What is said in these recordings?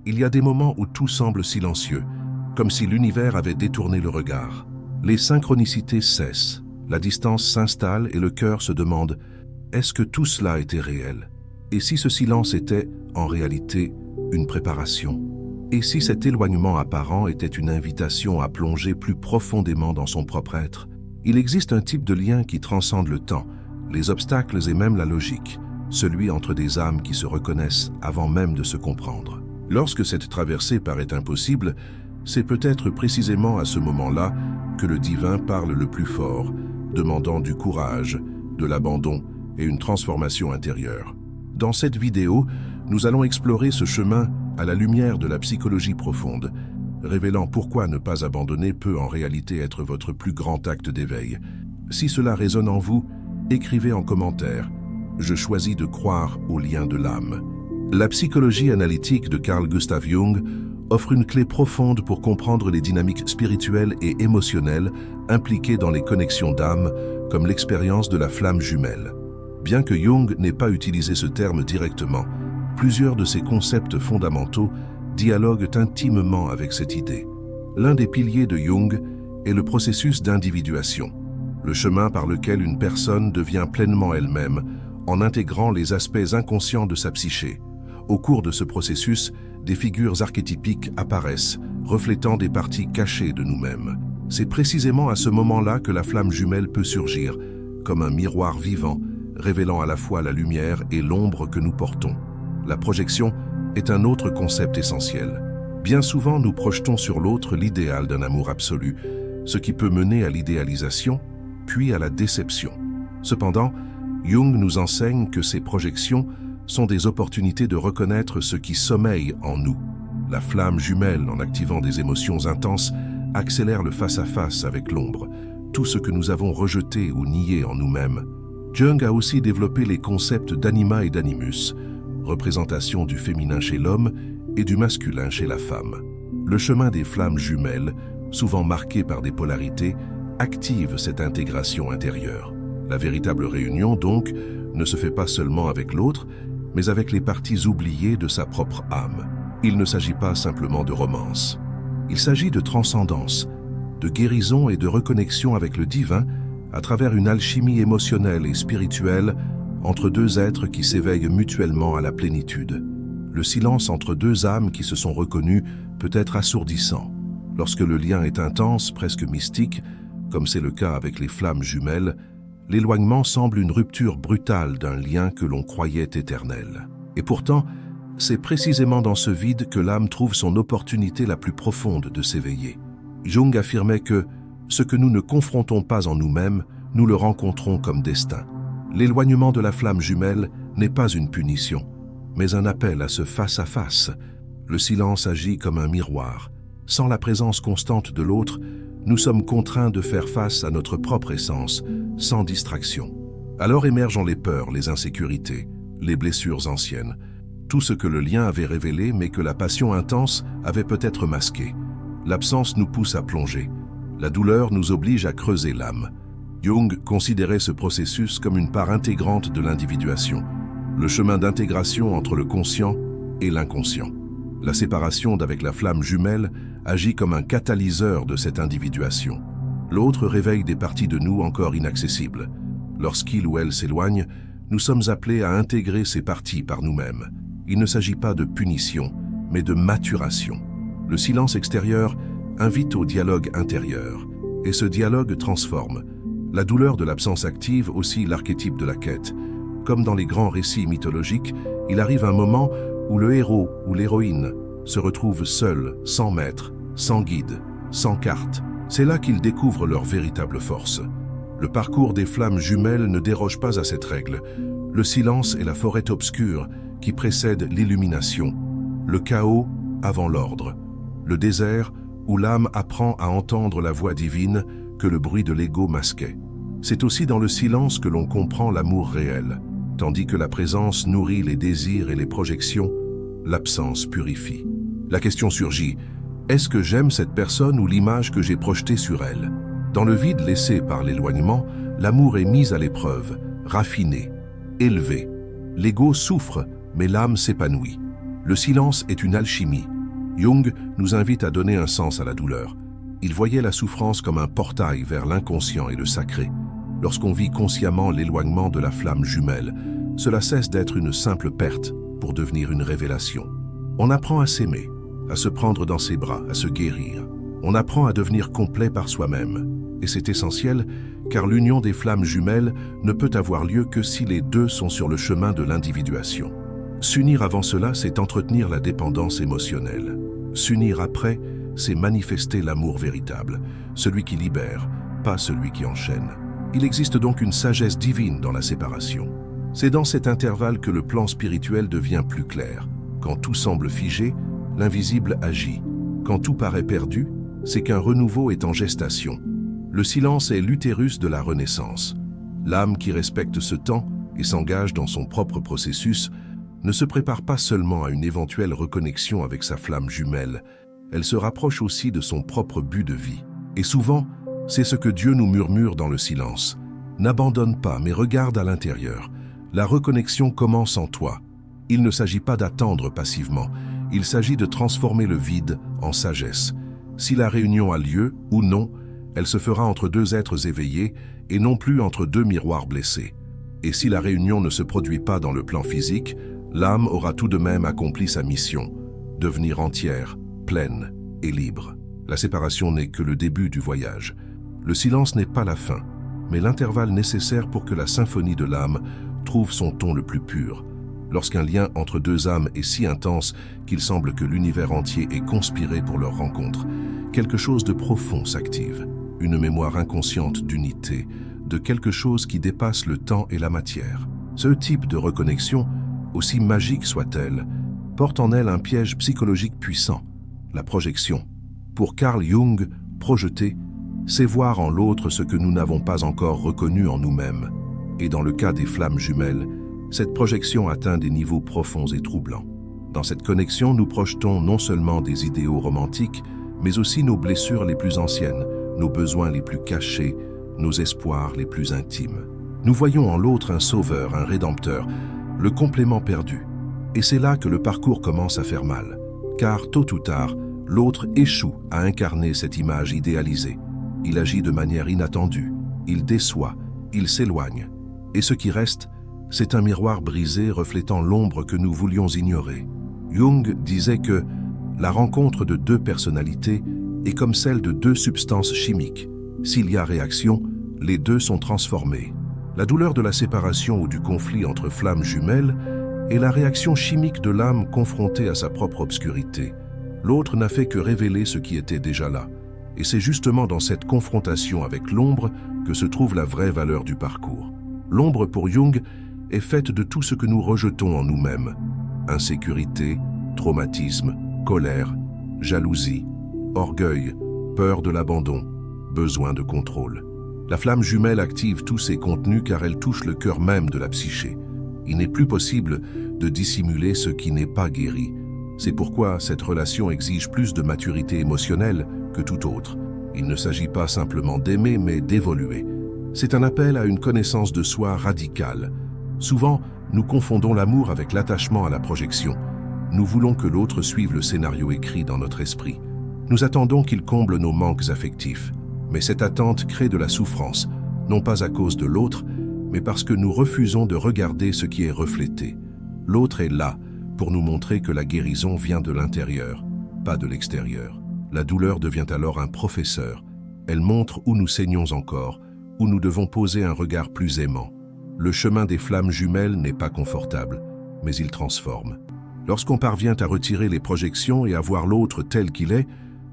Il y a des moments où tout semble silencieux, comme si l'univers avait détourné le regard. Les synchronicités cessent, la distance s'installe et le cœur se demande « Est-ce que tout cela était réel ?» Et si ce silence était, en réalité, une préparation? Et si cet éloignement apparent était une invitation à plonger plus profondément dans son propre être? Il existe un type de lien qui transcende le temps, les obstacles et même la logique, celui entre des âmes qui se reconnaissent avant même de se comprendre. Lorsque cette traversée paraît impossible, c'est peut-être précisément à ce moment-là que le divin parle le plus fort, demandant du courage, de l'abandon et une transformation intérieure. Dans cette vidéo, nous allons explorer ce chemin à la lumière de la psychologie profonde, révélant pourquoi ne pas abandonner peut en réalité être votre plus grand acte d'éveil. Si cela résonne en vous, écrivez en commentaire « Je choisis de croire au lien de l'âme ». La psychologie analytique de Carl Gustav Jung offre une clé profonde pour comprendre les dynamiques spirituelles et émotionnelles impliquées dans les connexions d'âme, comme l'expérience de la flamme jumelle. Bien que Jung n'ait pas utilisé ce terme directement, plusieurs de ses concepts fondamentaux dialoguent intimement avec cette idée. L'un des piliers de Jung est le processus d'individuation, le chemin par lequel une personne devient pleinement elle-même en intégrant les aspects inconscients de sa psyché. Au cours de ce processus, des figures archétypiques apparaissent, reflétant des parties cachées de nous-mêmes. C'est précisément à ce moment-là que la flamme jumelle peut surgir, comme un miroir vivant, révélant à la fois la lumière et l'ombre que nous portons. La projection est un autre concept essentiel. Bien souvent, nous projetons sur l'autre l'idéal d'un amour absolu, ce qui peut mener à l'idéalisation, puis à la déception. Cependant, Jung nous enseigne que ces projections sont des opportunités de reconnaître ce qui sommeille en nous. La flamme jumelle, en activant des émotions intenses, accélère le face-à-face avec l'ombre, tout ce que nous avons rejeté ou nié en nous-mêmes. Jung a aussi développé les concepts d'anima et d'animus, représentation du féminin chez l'homme et du masculin chez la femme. Le chemin des flammes jumelles, souvent marqué par des polarités, active cette intégration intérieure. La véritable réunion, donc, ne se fait pas seulement avec l'autre, mais avec les parties oubliées de sa propre âme. Il ne s'agit pas simplement de romance. Il s'agit de transcendance, de guérison et de reconnexion avec le divin à travers une alchimie émotionnelle et spirituelle entre deux êtres qui s'éveillent mutuellement à la plénitude. Le silence entre deux âmes qui se sont reconnues peut être assourdissant. Lorsque le lien est intense, presque mystique, comme c'est le cas avec les flammes jumelles, l'éloignement semble une rupture brutale d'un lien que l'on croyait éternel. Et pourtant, c'est précisément dans ce vide que l'âme trouve son opportunité la plus profonde de s'éveiller. Jung affirmait que ce que nous ne confrontons pas en nous-mêmes, nous le rencontrons comme destin. L'éloignement de la flamme jumelle n'est pas une punition, mais un appel à ce face-à-face. Le silence agit comme un miroir. Sans la présence constante de l'autre, nous sommes contraints de faire face à notre propre essence, sans distraction. Alors émergent les peurs, les insécurités, les blessures anciennes, tout ce que le lien avait révélé mais que la passion intense avait peut-être masqué. L'absence nous pousse à plonger. La douleur nous oblige à creuser l'âme. Jung considérait ce processus comme une part intégrante de l'individuation, le chemin d'intégration entre le conscient et l'inconscient. La séparation d'avec la flamme jumelle agit comme un catalyseur de cette individuation. L'autre réveille des parties de nous encore inaccessibles. Lorsqu'il ou elle s'éloigne, nous sommes appelés à intégrer ces parties par nous-mêmes. Il ne s'agit pas de punition, mais de maturation. Le silence extérieur invite au dialogue intérieur, et ce dialogue transforme. La douleur de l'absence active aussi l'archétype de la quête. Comme dans les grands récits mythologiques, il arrive un moment où le héros ou l'héroïne se retrouvent seuls, sans maître, sans guide, sans carte. C'est là qu'ils découvrent leur véritable force. Le parcours des flammes jumelles ne déroge pas à cette règle. Le silence est la forêt obscure qui précède l'illumination, le chaos avant l'ordre, le désert où l'âme apprend à entendre la voix divine que le bruit de l'ego masquait. C'est aussi dans le silence que l'on comprend l'amour réel. Tandis que la présence nourrit les désirs et les projections, l'absence purifie. La question surgit, est-ce que j'aime cette personne ou l'image que j'ai projetée sur elle? Dans le vide laissé par l'éloignement, l'amour est mis à l'épreuve, raffiné, élevé. L'ego souffre, mais l'âme s'épanouit. Le silence est une alchimie, Jung nous invite à donner un sens à la douleur. Il voyait la souffrance comme un portail vers l'inconscient et le sacré. Lorsqu'on vit consciemment l'éloignement de la flamme jumelle, cela cesse d'être une simple perte pour devenir une révélation. On apprend à s'aimer, à se prendre dans ses bras, à se guérir. On apprend à devenir complet par soi-même. Et c'est essentiel, car l'union des flammes jumelles ne peut avoir lieu que si les deux sont sur le chemin de l'individuation. S'unir avant cela, c'est entretenir la dépendance émotionnelle. S'unir après, c'est manifester l'amour véritable, celui qui libère, pas celui qui enchaîne. Il existe donc une sagesse divine dans la séparation. C'est dans cet intervalle que le plan spirituel devient plus clair. Quand tout semble figé, l'invisible agit. Quand tout paraît perdu, c'est qu'un renouveau est en gestation. Le silence est l'utérus de la renaissance. L'âme qui respecte ce temps et s'engage dans son propre processus ne se prépare pas seulement à une éventuelle reconnexion avec sa flamme jumelle, elle se rapproche aussi de son propre but de vie. Et souvent, c'est ce que Dieu nous murmure dans le silence. N'abandonne pas, mais regarde à l'intérieur. La reconnexion commence en toi. Il ne s'agit pas d'attendre passivement, il s'agit de transformer le vide en sagesse. Si la réunion a lieu ou non, elle se fera entre deux êtres éveillés et non plus entre deux miroirs blessés. Et si la réunion ne se produit pas dans le plan physique, l'âme aura tout de même accompli sa mission, devenir entière, pleine et libre. La séparation n'est que le début du voyage. Le silence n'est pas la fin, mais l'intervalle nécessaire pour que la symphonie de l'âme trouve son ton le plus pur. Lorsqu'un lien entre deux âmes est si intense qu'il semble que l'univers entier ait conspiré pour leur rencontre, quelque chose de profond s'active, une mémoire inconsciente d'unité, de quelque chose qui dépasse le temps et la matière. Ce type de reconnexion, aussi magique soit-elle, porte en elle un piège psychologique puissant, la projection. Pour Carl Jung, projeter, c'est voir en l'autre ce que nous n'avons pas encore reconnu en nous-mêmes. Et dans le cas des flammes jumelles, cette projection atteint des niveaux profonds et troublants. Dans cette connexion, nous projetons non seulement des idéaux romantiques, mais aussi nos blessures les plus anciennes, nos besoins les plus cachés, nos espoirs les plus intimes. Nous voyons en l'autre un sauveur, un rédempteur, le complément perdu. Et c'est là que le parcours commence à faire mal. Car tôt ou tard, l'autre échoue à incarner cette image idéalisée. Il agit de manière inattendue, il déçoit, il s'éloigne. Et ce qui reste, c'est un miroir brisé reflétant l'ombre que nous voulions ignorer. Jung disait que la rencontre de deux personnalités est comme celle de deux substances chimiques. S'il y a réaction, les deux sont transformés. La douleur de la séparation ou du conflit entre flammes jumelles est la réaction chimique de l'âme confrontée à sa propre obscurité. L'autre n'a fait que révéler ce qui était déjà là. Et c'est justement dans cette confrontation avec l'ombre que se trouve la vraie valeur du parcours. L'ombre, pour Jung, est faite de tout ce que nous rejetons en nous-mêmes. Insécurité, traumatisme, colère, jalousie, orgueil, peur de l'abandon, besoin de contrôle. La flamme jumelle active tous ces contenus car elle touche le cœur même de la psyché. Il n'est plus possible de dissimuler ce qui n'est pas guéri. C'est pourquoi cette relation exige plus de maturité émotionnelle que tout autre. Il ne s'agit pas simplement d'aimer, mais d'évoluer. C'est un appel à une connaissance de soi radicale. Souvent, nous confondons l'amour avec l'attachement à la projection. Nous voulons que l'autre suive le scénario écrit dans notre esprit. Nous attendons qu'il comble nos manques affectifs. Mais cette attente crée de la souffrance, non pas à cause de l'autre, mais parce que nous refusons de regarder ce qui est reflété. L'autre est là pour nous montrer que la guérison vient de l'intérieur, pas de l'extérieur. La douleur devient alors un professeur. Elle montre où nous saignons encore, où nous devons poser un regard plus aimant. Le chemin des flammes jumelles n'est pas confortable, mais il transforme. Lorsqu'on parvient à retirer les projections et à voir l'autre tel qu'il est,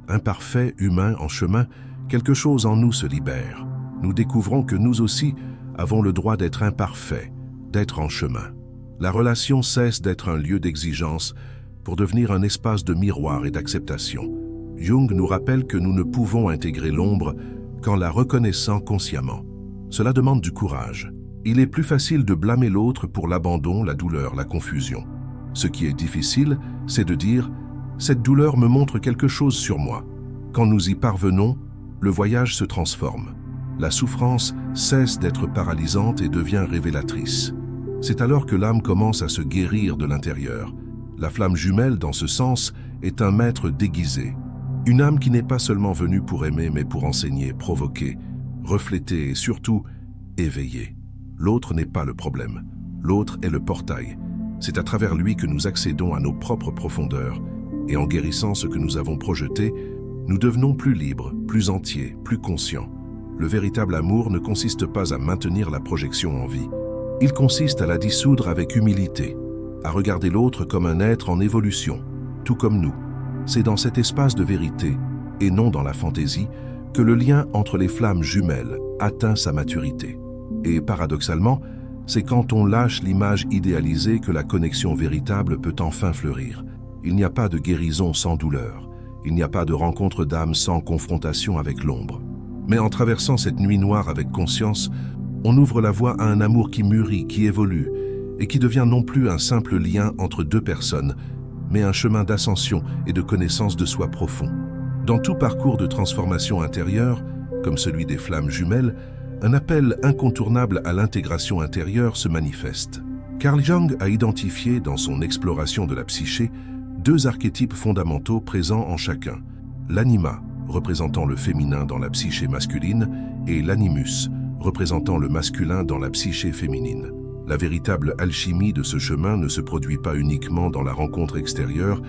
imparfait, humain, en chemin, quelque chose en nous se libère. Nous découvrons que nous aussi avons le droit d'être imparfaits, d'être en chemin. La relation cesse d'être un lieu d'exigence pour devenir un espace de miroir et d'acceptation. Jung nous rappelle que nous ne pouvons intégrer l'ombre qu'en la reconnaissant consciemment. Cela demande du courage. Il est plus facile de blâmer l'autre pour l'abandon, la douleur, la confusion. Ce qui est difficile, c'est de dire « cette douleur me montre quelque chose sur moi ». Quand nous y parvenons, le voyage se transforme. La souffrance cesse d'être paralysante et devient révélatrice. C'est alors que l'âme commence à se guérir de l'intérieur. La flamme jumelle, dans ce sens, est un maître déguisé. Une âme qui n'est pas seulement venue pour aimer, mais pour enseigner, provoquer, refléter et surtout éveiller. L'autre n'est pas le problème. L'autre est le portail. C'est à travers lui que nous accédons à nos propres profondeurs. Et en guérissant ce que nous avons projeté, nous devenons plus libres, plus entiers, plus conscients. Le véritable amour ne consiste pas à maintenir la projection en vie. Il consiste à la dissoudre avec humilité, à regarder l'autre comme un être en évolution, tout comme nous. C'est dans cet espace de vérité, et non dans la fantaisie, que le lien entre les flammes jumelles atteint sa maturité. Et paradoxalement, c'est quand on lâche l'image idéalisée que la connexion véritable peut enfin fleurir. Il n'y a pas de guérison sans douleur. Il n'y a pas de rencontre d'âme sans confrontation avec l'ombre. Mais en traversant cette nuit noire avec conscience, on ouvre la voie à un amour qui mûrit, qui évolue, et qui devient non plus un simple lien entre deux personnes, mais un chemin d'ascension et de connaissance de soi profond. Dans tout parcours de transformation intérieure, comme celui des flammes jumelles, un appel incontournable à l'intégration intérieure se manifeste. Carl Jung a identifié dans son exploration de la psyché deux archétypes fondamentaux présents en chacun. L'anima, représentant le féminin dans la psyché masculine, et l'animus, représentant le masculin dans la psyché féminine. La véritable alchimie de ce chemin ne se produit pas uniquement dans la rencontre extérieure,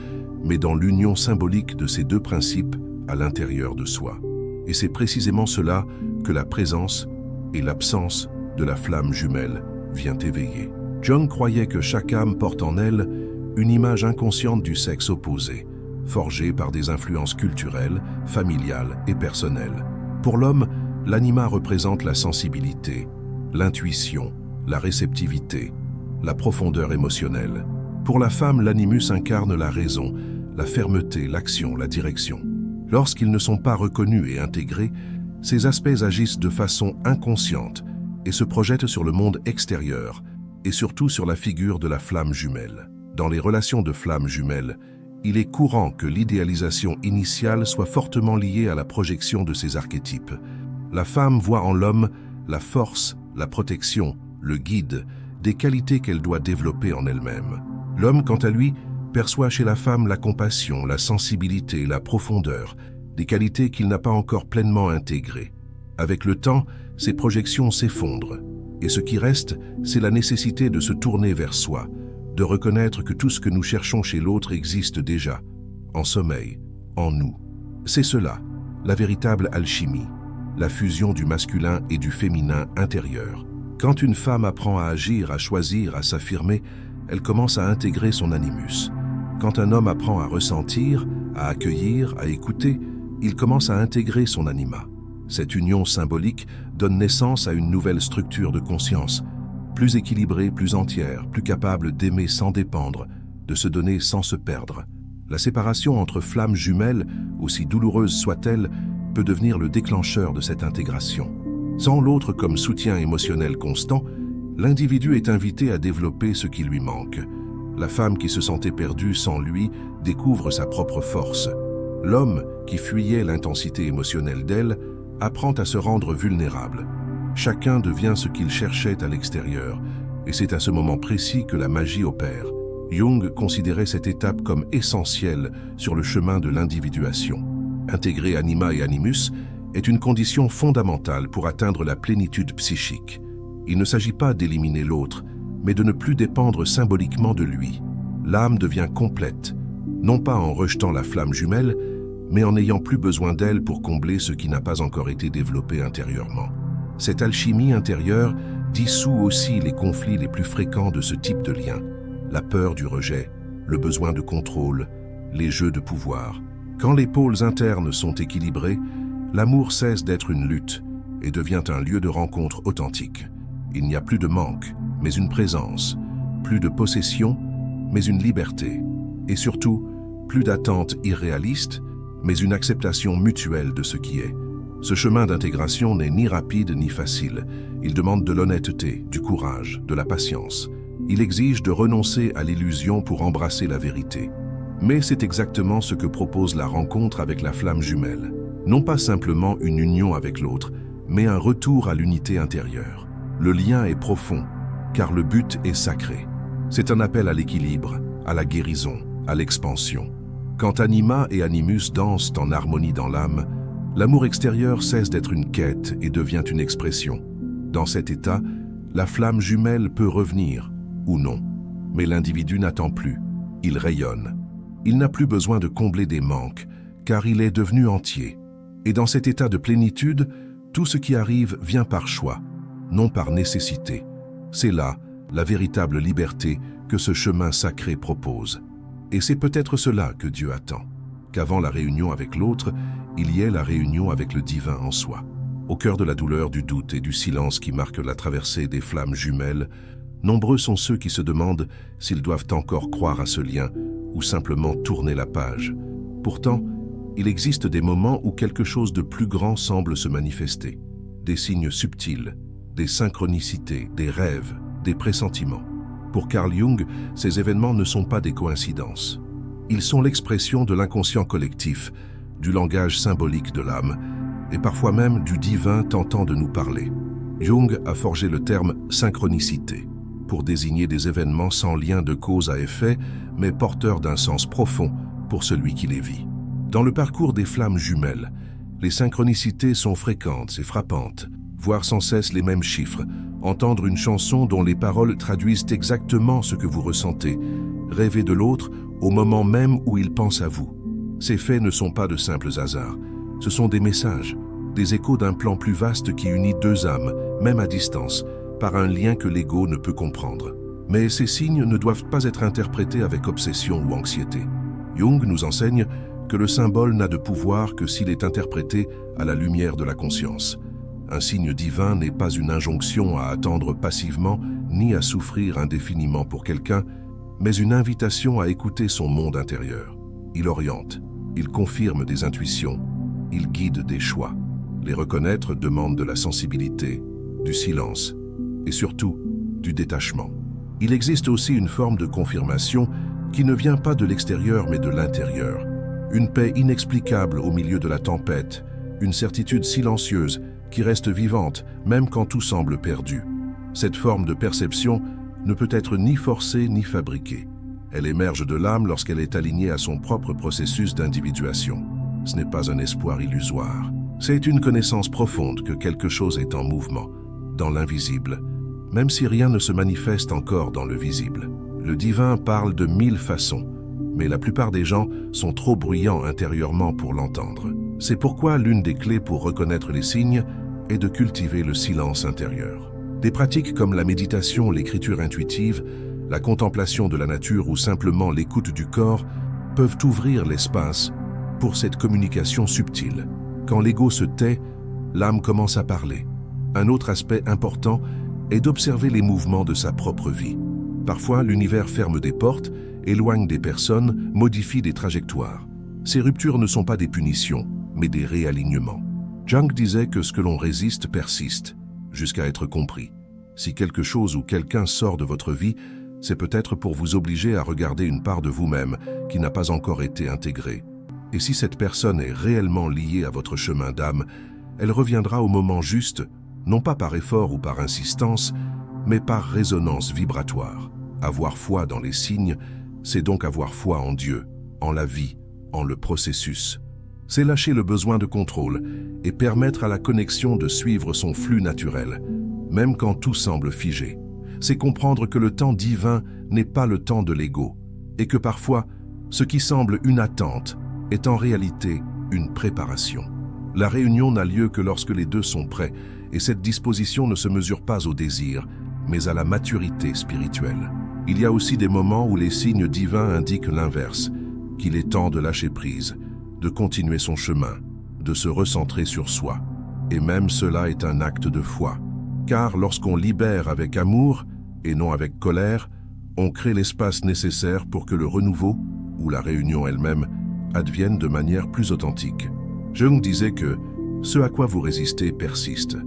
mais dans l'union symbolique de ces deux principes à l'intérieur de soi. Et c'est précisément cela que la présence et l'absence de la flamme jumelle vient éveiller. Jung croyait que chaque âme porte en elle une image inconsciente du sexe opposé, forgée par des influences culturelles, familiales et personnelles. Pour l'homme, l'anima représente la sensibilité, l'intuition, la réceptivité, la profondeur émotionnelle. Pour la femme, l'animus incarne la raison, la fermeté, l'action, la direction. Lorsqu'ils ne sont pas reconnus et intégrés, ces aspects agissent de façon inconsciente et se projettent sur le monde extérieur et surtout sur la figure de la flamme jumelle. Dans les relations de flammes jumelles, il est courant que l'idéalisation initiale soit fortement liée à la projection de ces archétypes. La femme voit en l'homme la force, la protection, le guide, des qualités qu'elle doit développer en elle-même. L'homme, quant à lui, perçoit chez la femme la compassion, la sensibilité, la profondeur, des qualités qu'il n'a pas encore pleinement intégrées. Avec le temps, ces projections s'effondrent, et ce qui reste, c'est la nécessité de se tourner vers soi, de reconnaître que tout ce que nous cherchons chez l'autre existe déjà, en sommeil, en nous. C'est cela, la véritable alchimie, la fusion du masculin et du féminin intérieur. Quand une femme apprend à agir, à choisir, à s'affirmer, elle commence à intégrer son animus. Quand un homme apprend à ressentir, à accueillir, à écouter, il commence à intégrer son anima. Cette union symbolique donne naissance à une nouvelle structure de conscience, plus équilibrée, plus entière, plus capable d'aimer sans dépendre, de se donner sans se perdre. La séparation entre flammes jumelles, aussi douloureuse soit-elle, peut devenir le déclencheur de cette intégration. Sans l'autre comme soutien émotionnel constant, l'individu est invité à développer ce qui lui manque. La femme qui se sentait perdue sans lui découvre sa propre force. L'homme qui fuyait l'intensité émotionnelle d'elle apprend à se rendre vulnérable. Chacun devient ce qu'il cherchait à l'extérieur, et c'est à ce moment précis que la magie opère. Jung considérait cette étape comme essentielle sur le chemin de l'individuation. Intégrer anima et animus est une condition fondamentale pour atteindre la plénitude psychique. Il ne s'agit pas d'éliminer l'autre, mais de ne plus dépendre symboliquement de lui. L'âme devient complète, non pas en rejetant la flamme jumelle, mais en n'ayant plus besoin d'elle pour combler ce qui n'a pas encore été développé intérieurement. Cette alchimie intérieure dissout aussi les conflits les plus fréquents de ce type de lien. La peur du rejet, le besoin de contrôle, les jeux de pouvoir. Quand les pôles internes sont équilibrés, l'amour cesse d'être une lutte et devient un lieu de rencontre authentique. Il n'y a plus de manque, mais une présence, plus de possession, mais une liberté, et surtout, plus d'attentes irréalistes, mais une acceptation mutuelle de ce qui est. Ce chemin d'intégration n'est ni rapide ni facile. Il demande de l'honnêteté, du courage, de la patience. Il exige de renoncer à l'illusion pour embrasser la vérité. Mais c'est exactement ce que propose la rencontre avec la flamme jumelle. Non pas simplement une union avec l'autre, mais un retour à l'unité intérieure. Le lien est profond, car le but est sacré. C'est un appel à l'équilibre, à la guérison, à l'expansion. Quand Anima et Animus dansent en harmonie dans l'âme, l'amour extérieur cesse d'être une quête et devient une expression. Dans cet état, la flamme jumelle peut revenir, ou non. Mais l'individu n'attend plus, il rayonne. Il n'a plus besoin de combler des manques, car il est devenu entier. Et dans cet état de plénitude, tout ce qui arrive vient par choix, non par nécessité. C'est là la véritable liberté que ce chemin sacré propose. Et c'est peut-être cela que Dieu attend, qu'avant la réunion avec l'autre, il y ait la réunion avec le divin en soi. Au cœur de la douleur, du doute et du silence qui marquent la traversée des flammes jumelles, nombreux sont ceux qui se demandent s'ils doivent encore croire à ce lien ou simplement tourner la page. Pourtant, il existe des moments où quelque chose de plus grand semble se manifester. Des signes subtils, des synchronicités, des rêves, des pressentiments. Pour Carl Jung, ces événements ne sont pas des coïncidences. Ils sont l'expression de l'inconscient collectif, du langage symbolique de l'âme, et parfois même du divin tentant de nous parler. Jung a forgé le terme « synchronicité » pour désigner des événements sans lien de cause à effet, mais porteurs d'un sens profond pour celui qui les vit. Dans le parcours des flammes jumelles, les synchronicités sont fréquentes et frappantes. Voir sans cesse les mêmes chiffres, entendre une chanson dont les paroles traduisent exactement ce que vous ressentez, rêver de l'autre au moment même où il pense à vous. Ces faits ne sont pas de simples hasards, ce sont des messages, des échos d'un plan plus vaste qui unit deux âmes, même à distance, par un lien que l'ego ne peut comprendre. Mais ces signes ne doivent pas être interprétés avec obsession ou anxiété. Jung nous enseigne que le symbole n'a de pouvoir que s'il est interprété à la lumière de la conscience. Un signe divin n'est pas une injonction à attendre passivement ni à souffrir indéfiniment pour quelqu'un, mais une invitation à écouter son monde intérieur. Il oriente, il confirme des intuitions, il guide des choix. Les reconnaître demande de la sensibilité, du silence et surtout du détachement. Il existe aussi une forme de confirmation qui ne vient pas de l'extérieur mais de l'intérieur. Une paix inexplicable au milieu de la tempête, une certitude silencieuse qui reste vivante même quand tout semble perdu. Cette forme de perception ne peut être ni forcée ni fabriquée. Elle émerge de l'âme lorsqu'elle est alignée à son propre processus d'individuation. Ce n'est pas un espoir illusoire. C'est une connaissance profonde que quelque chose est en mouvement, dans l'invisible, même si rien ne se manifeste encore dans le visible. Le divin parle de 1000 façons, mais la plupart des gens sont trop bruyants intérieurement pour l'entendre. C'est pourquoi l'une des clés pour reconnaître les signes est de cultiver le silence intérieur. Des pratiques comme la méditation, l'écriture intuitive, la contemplation de la nature ou simplement l'écoute du corps peuvent ouvrir l'espace pour cette communication subtile. Quand l'ego se tait, l'âme commence à parler. Un autre aspect important est d'observer les mouvements de sa propre vie. Parfois, l'univers ferme des portes, éloigne des personnes, modifie des trajectoires. Ces ruptures ne sont pas des punitions, mais des réalignements. Jung disait que ce que l'on résiste persiste, jusqu'à être compris. Si quelque chose ou quelqu'un sort de votre vie, c'est peut-être pour vous obliger à regarder une part de vous-même qui n'a pas encore été intégrée. Et si cette personne est réellement liée à votre chemin d'âme, elle reviendra au moment juste, non pas par effort ou par insistance, mais par résonance vibratoire. Avoir foi dans les signes, c'est donc avoir foi en Dieu, en la vie, en le processus. C'est lâcher le besoin de contrôle et permettre à la connexion de suivre son flux naturel, même quand tout semble figé. C'est comprendre que le temps divin n'est pas le temps de l'ego, et que parfois, ce qui semble une attente est en réalité une préparation. La réunion n'a lieu que lorsque les deux sont prêts, et cette disposition ne se mesure pas au désir, mais à la maturité spirituelle. Il y a aussi des moments où les signes divins indiquent l'inverse, qu'il est temps de lâcher prise, de continuer son chemin, de se recentrer sur soi. Et même cela est un acte de foi. Car lorsqu'on libère avec amour, et non avec colère, on crée l'espace nécessaire pour que le renouveau, ou la réunion elle-même, advienne de manière plus authentique. Jung disait que ce à quoi vous résistez persiste,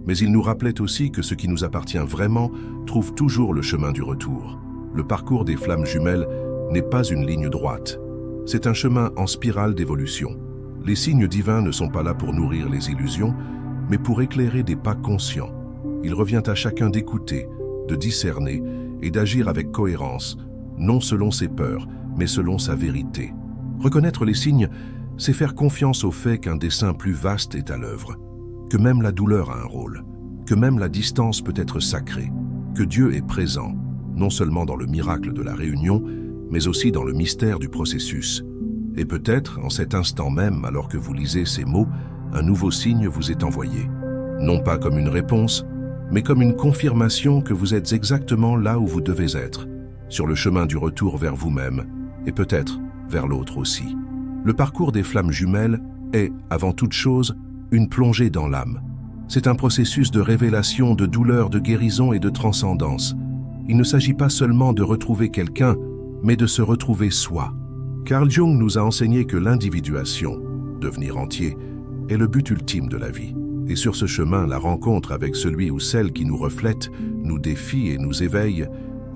mais il nous rappelait aussi que ce qui nous appartient vraiment trouve toujours le chemin du retour. Le parcours des flammes jumelles n'est pas une ligne droite, c'est un chemin en spirale d'évolution. Les signes divins ne sont pas là pour nourrir les illusions, mais pour éclairer des pas conscients. Il revient à chacun d'écouter, de discerner et d'agir avec cohérence, non selon ses peurs, mais selon sa vérité. Reconnaître les signes, c'est faire confiance au fait qu'un dessein plus vaste est à l'œuvre, que même la douleur a un rôle, que même la distance peut être sacrée, que Dieu est présent, non seulement dans le miracle de la réunion, mais aussi dans le mystère du processus. Et peut-être, en cet instant même, alors que vous lisez ces mots, un nouveau signe vous est envoyé. Non pas comme une réponse, mais comme une confirmation que vous êtes exactement là où vous devez être, sur le chemin du retour vers vous-même, et peut-être vers l'autre aussi. Le parcours des flammes jumelles est, avant toute chose, une plongée dans l'âme. C'est un processus de révélation, de douleur, de guérison et de transcendance. Il ne s'agit pas seulement de retrouver quelqu'un, mais de se retrouver soi. Carl Jung nous a enseigné que l'individuation, devenir entier, est le but ultime de la vie. Et sur ce chemin, la rencontre avec celui ou celle qui nous reflète, nous défie et nous éveille,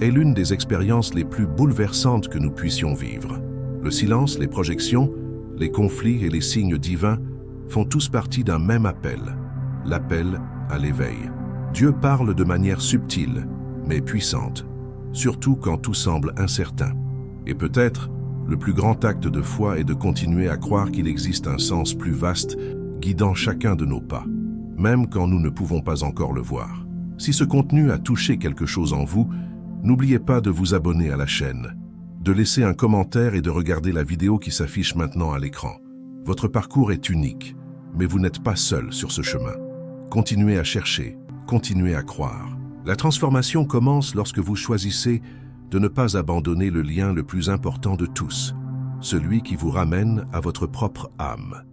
est l'une des expériences les plus bouleversantes que nous puissions vivre. Le silence, les projections, les conflits et les signes divins font tous partie d'un même appel, l'appel à l'éveil. Dieu parle de manière subtile, mais puissante, surtout quand tout semble incertain. Et peut-être, le plus grand acte de foi est de continuer à croire qu'il existe un sens plus vaste guidant chacun de nos pas, même quand nous ne pouvons pas encore le voir. Si ce contenu a touché quelque chose en vous, n'oubliez pas de vous abonner à la chaîne, de laisser un commentaire et de regarder la vidéo qui s'affiche maintenant à l'écran. Votre parcours est unique, mais vous n'êtes pas seul sur ce chemin. Continuez à chercher, continuez à croire. La transformation commence lorsque vous choisissez de ne pas abandonner le lien le plus important de tous, celui qui vous ramène à votre propre âme.